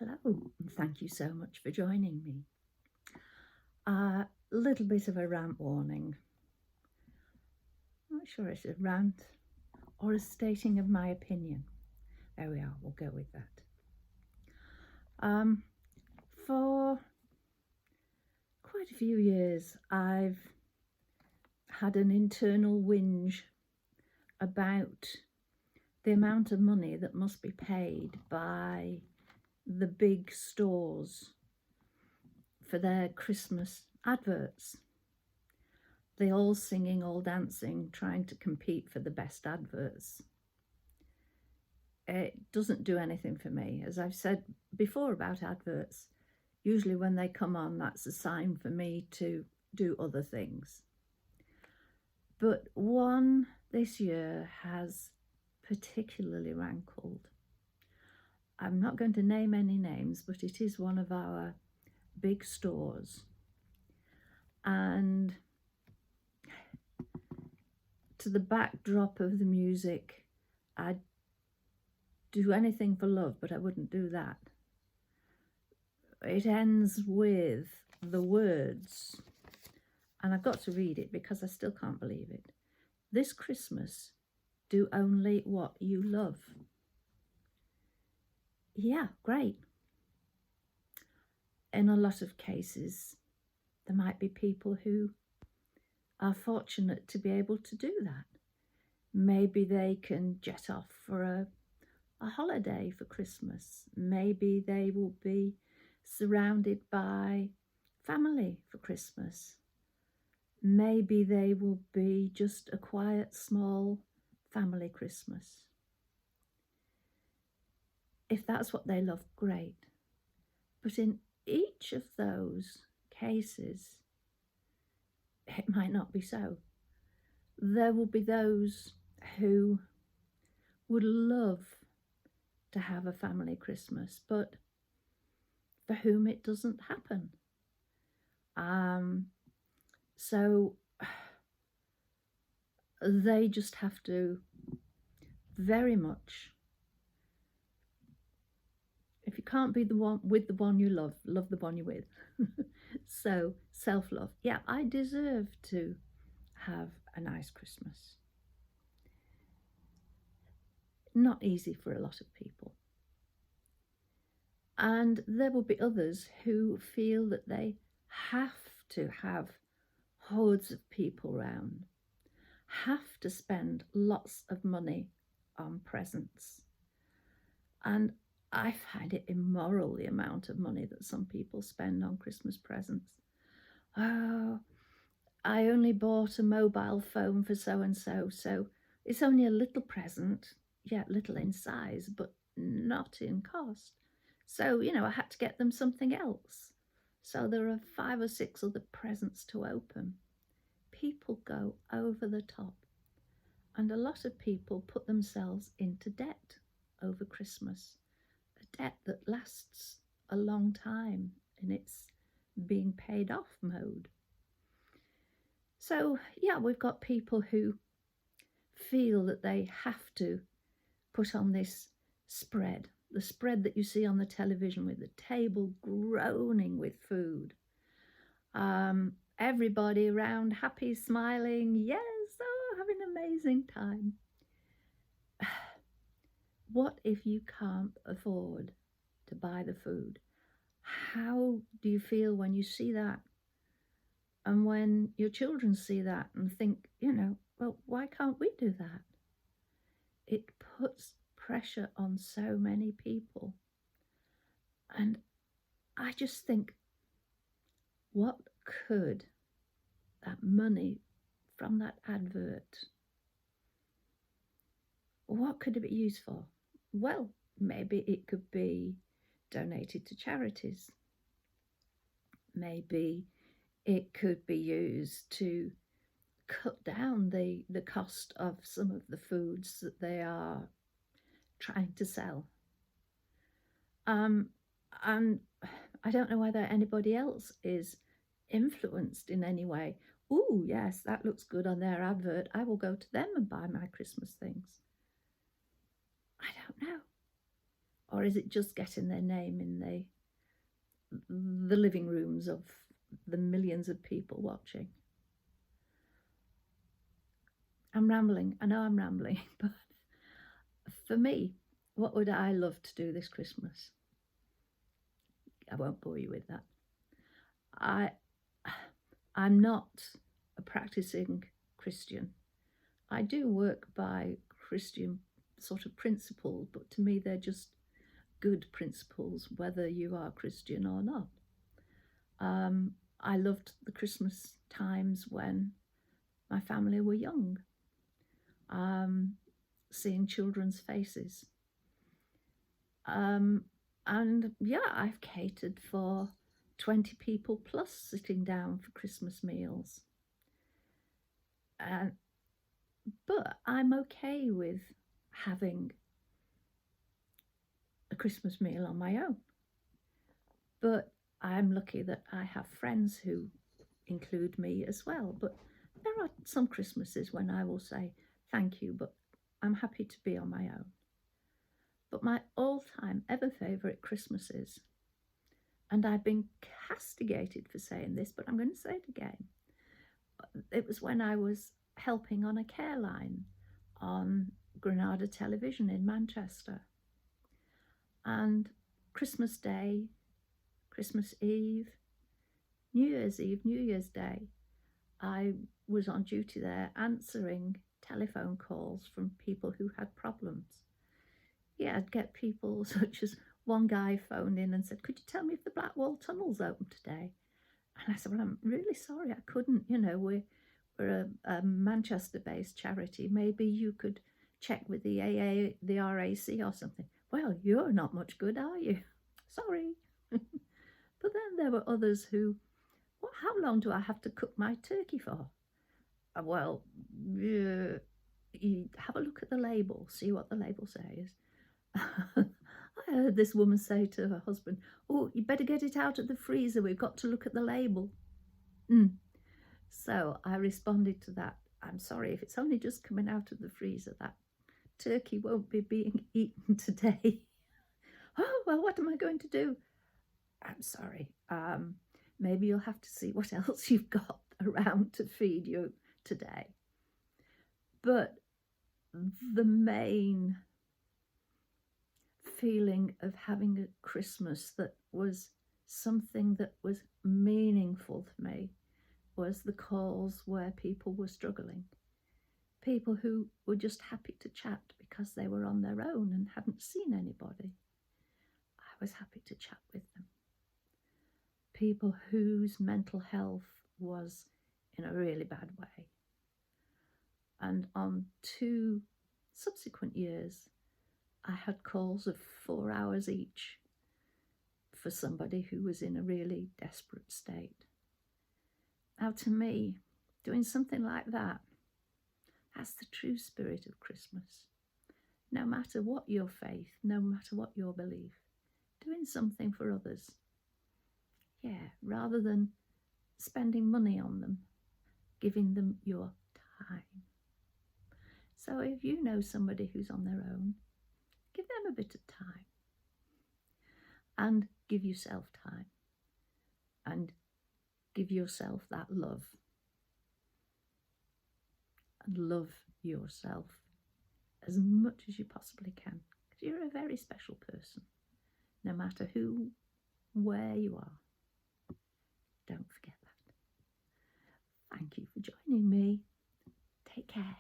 Hello, and thank you so much for joining me. A little bit of a rant warning. I'm not sure it's a rant or a stating of my opinion. There we are, we'll go with that. For quite a few years, I've had an internal whinge about the amount of money that must be paid by the big stores for their Christmas adverts. They're all singing, all dancing, trying to compete for the best adverts. It doesn't do anything for me. As I've said before about adverts, usually when they come on, that's a sign for me to do other things. But one this year has particularly rankled. I'm not going to name any names, but it is one of our big stores. And to the backdrop of the music, I'd do anything for love, but I wouldn't do that. It ends with the words, and I've got to read it because I still can't believe it. This Christmas, do only what you love. Yeah, great. In a lot of cases, there might be people who are fortunate to be able to do that. Maybe they can jet off for a holiday for Christmas. Maybe they will be surrounded by family for Christmas. Maybe they will be just a quiet, small family Christmas. If that's what they love, great. But in each of those cases, it might not be so. There will be those who would love to have a family Christmas, but for whom it doesn't happen. So they just have to very much, if you can't be the one with the one you love, love the one you're with. So self-love. Yeah, I deserve to have a nice Christmas. Not easy for a lot of people. And there will be others who feel that they have to have hordes of people around, have to spend lots of money on presents. And I find it immoral, the amount of money that some people spend on Christmas presents. Oh, I only bought a mobile phone for so-and-so, so it's only a little present, yeah, little in size, but not in cost. So, I had to get them something else. So there are 5 or 6 other presents to open. People go over the top. And a lot of people put themselves into debt over Christmas. A debt that lasts a long time in its being paid off mode. So, yeah, we've got people who feel that they have to put on this spread, the spread that you see on the television with the table groaning with food. Everybody around happy, smiling, yes, oh, having an amazing time. What if you can't afford to buy the food? How do you feel when you see that? And when your children see that and think, well, why can't we do that? It puts pressure on so many people. And I just think, what could that money from that advert, what could it be used for? Well, maybe it could be donated to charities. Maybe it could be used to cut down the cost of some of the foods that they are trying to sell. And I don't know whether anybody else is influenced in any way. Ooh, yes, that looks good on their advert. I will go to them and buy my Christmas things. I don't know. Or is it just getting their name in the living rooms of the millions of people watching? I'm rambling. I know I'm rambling, but for me, what would I love to do this Christmas? I won't bore you with that. I'm not a practicing Christian. I do work by Christian sort of principles, but to me they're just good principles, whether you are Christian or not. I loved the Christmas times when my family were young, seeing children's faces. And yeah, I've catered for 20 people plus sitting down for Christmas meals. But I'm okay with having a Christmas meal on my own. But I'm lucky that I have friends who include me as well. But there are some Christmases when I will say, thank you, but I'm happy to be on my own. But my all-time ever favourite Christmases, and I've been castigated for saying this, but I'm going to say it again. It was when I was helping on a care line on Granada Television in Manchester. And Christmas Day, Christmas Eve, New Year's Day, I was on duty there answering telephone calls from people who had problems. Yeah, I'd get people such as one guy phoned in and said, could you tell me if the Blackwall Tunnel's open today? And I said, well, I'm really sorry, I couldn't. You know, we're a Manchester-based charity. Maybe you could check with the AA, the RAC or something. Well, you're not much good, are you? Sorry. But then there were others who, well, how long do I have to cook my turkey for? Well, you have a look at the label, see what the label says. I heard this woman say to her husband, oh, you better get it out of the freezer, we've got to look at the label. So I responded to that, I'm sorry, if it's only just coming out of the freezer, that turkey won't be being eaten today. Oh, well, what am I going to do? I'm sorry, maybe you'll have to see what else you've got around to feed you today. But the main feeling of having a Christmas that was something that was meaningful to me was the calls where people were struggling. People who were just happy to chat because they were on their own and hadn't seen anybody. I was happy to chat with them. People whose mental health was in a really bad way. And on 2 subsequent years, I had calls of 4 hours each for somebody who was in a really desperate state. Now, to me, doing something like that, that's the true spirit of Christmas. No matter what your faith, no matter what your belief, doing something for others. Yeah, rather than spending money on them, giving them your time. So if you know somebody who's on their own, give them a bit of time. And give yourself time. And give yourself that love. And love yourself as much as you possibly can. Because you're a very special person. No matter who, where you are. Don't forget that. Thank you for joining me. Take care.